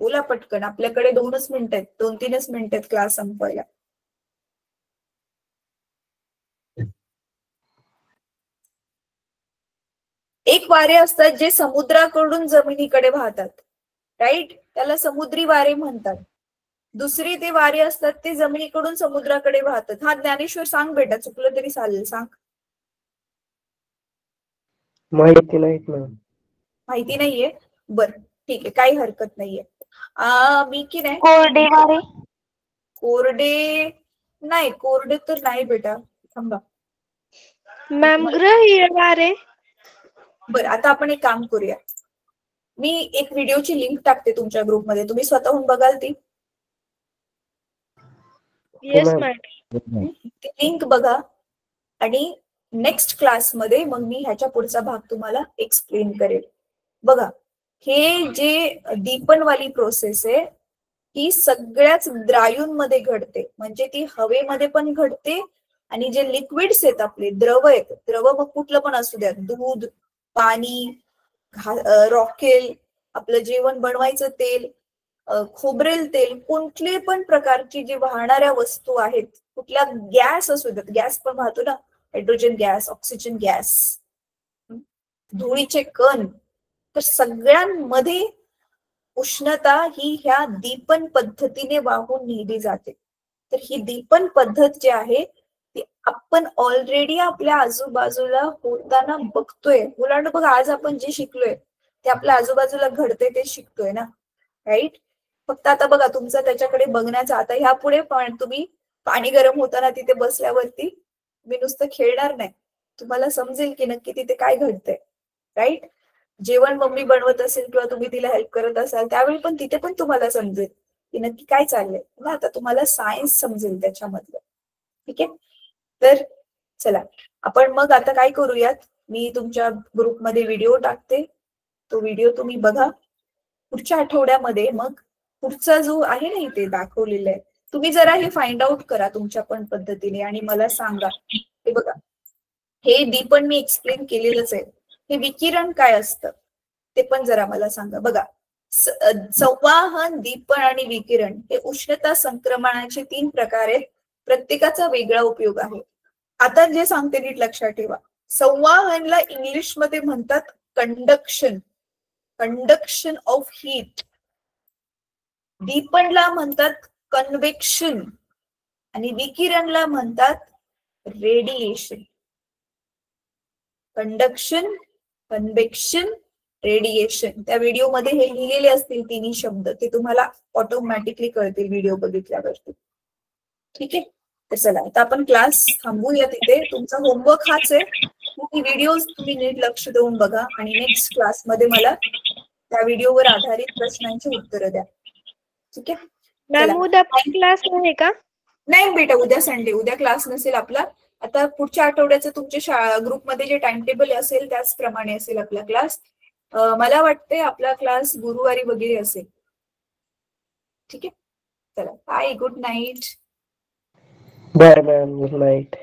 बोला पटकन. आपल्याकडे 2च मिनिट आहेत, 2-3च मिनिट आहेत क्लास संपवायला. एक वारे असतात जे समुद्राकडून जमिनीकडे वाहतात, राईट? त्याला समुद्री वारे म्हणतात. दुसरी ते वारे असतात ते जमिनीकडून समुद्राकडे वाहतात. हा ज्ञानेश्वर सांग बेटा, चुकलं तरी चालेल, सांग. माहिती नाहीत मॅम. माहिती नाहीये? बर ठीक आहे, काही हरकत नाहीये. मी की नाही कोरडे वारे. कोरडे तर नाही बेटा, थांबा. मॅम ग्रहीय वारे. बर, आता आपण एक काम करूया. मी एक व्हिडिओची लिंक टाकते तुमच्या ग्रुपमध्ये, तुम्ही स्वतःहून बघाल ती? Yes ma'am. मॅम. ती लिंक बघा आणि नेक्स्ट क्लासमध्ये मग मी ह्याच्या पुढचा भाग तुम्हाला एक्सप्लेन करेल. बघा, हे जे दीपनवाली प्रोसेस आहे ही सगळ्याच द्रायूंमध्ये घडते. म्हणजे ती हवेमध्ये पण घडते आणि जे लिक्विड्स आहेत आपले, द्रव आहेत, द्रव मग कुठलं पण असू द्या, दूध, पाणी, रॉकेल, आपलं जेवण बनवायचं तेल, खोबरेल तेल, कुठले पण प्रकारची जी वाहणाऱ्या वस्तू आहेत, कुठल्या गॅस असू द्यात, गॅस पण वाहतो ना, हायड्रोजन गॅस, ऑक्सिजन गॅस, धुळीचे कण, तर सगळ्यांमध्ये उष्णता ही ह्या दीपन पद्धतीने वाहून नेली जाते. तर ही दीपन पद्धत जी आहे ती आपण ऑलरेडी आपल्या आजूबाजूला होताना बघतोय. मुलांना बघा, आज आपण जे शिकलोय ते आपल्या आजूबाजूला घडते ते शिकतोय ना, राईट? फक्त आता बघा तुमचा त्याच्याकडे बघण्याचा, आता ह्या पुढे पण तुम्ही पाणी गरम होताना तिथे बसल्यावरती तुम्ही नुसतं खेळणार नाही, तुम्हाला समजेल की नक्की तिथे काय घडतंय, राईट? जेवण मम्मी बनवत असेल किंवा तुम्ही तिला हेल्प करत असाल त्यावेळी पण तिथे पण तुम्हाला समजेल की नक्की काय चाललंय ना. आता तुम्हाला सायन्स समजेल त्याच्यामधलं, ठीक आहे? तर चला आपण मग आता काय करूयात, मी तुमच्या ग्रुपमध्ये व्हिडिओ टाकते, तो व्हिडिओ तुम्ही बघा. पुढच्या आठवड्यामध्ये मग पुढचा जो आहे ना इथे दाखवलेला आहे, तुम्ही जरा हे फाइंड आउट करा तुमच्या पण पद्धतीने आणि मला सांगा. हे बघा, हे दीपन मी एक्सप्लेन केलेलंच आहे. हे विकिरण काय असतं ते पण जरा मला सांगा. बघा, संवाहन, दीपन आणि विकिरण हे उष्णता संक्रमणाचे 3 प्रकार आहेत. प्रत्येकाचा वेगळा उपयोग आहे. आता जे सांगते नीट लक्षात ठेवा. संवाहनला इंग्लिशमध्ये म्हणतात कंडक्शन, कंडक्शन ऑफ हीट. दीपनला म्हणतात कन्व्हेक्शन आणि विकिरणला म्हणतात रेडिएशन. Conduction, convection, radiation. त्या व्हिडिओमध्ये हे लिहिलेले असतील 3 शब्द, ते तुम्हाला ऑटोमॅटिकली कळतील व्हिडिओ बघितल्यावरती, ठीक आहे? तर चला आता आपण क्लास थांबूया तिथे. तुमचा होमवर्क हाच आहे, तुम्ही व्हिडिओज तुम्ही नीट लक्ष देऊन बघा आणि नेक्स्ट क्लासमध्ये मला त्या व्हिडिओवर आधारित प्रश्नांची उत्तरं द्या, ठीक आहे? मॅम उद्या क्लास आहे का? नाही बेटा, उद्या संडे, उद्या क्लास नसेल आपला. आता पुढच्या आठवड्याचं तुमच्या ग्रुपमध्ये जे टाइम टेबल असेल त्याचप्रमाणे असेल आपला क्लास. मला वाटते आपला क्लास गुरुवारी वगैरे असेल, ठीक आहे? चला बाय, गुड नाईट. बरं मॅम, गुड नाईट.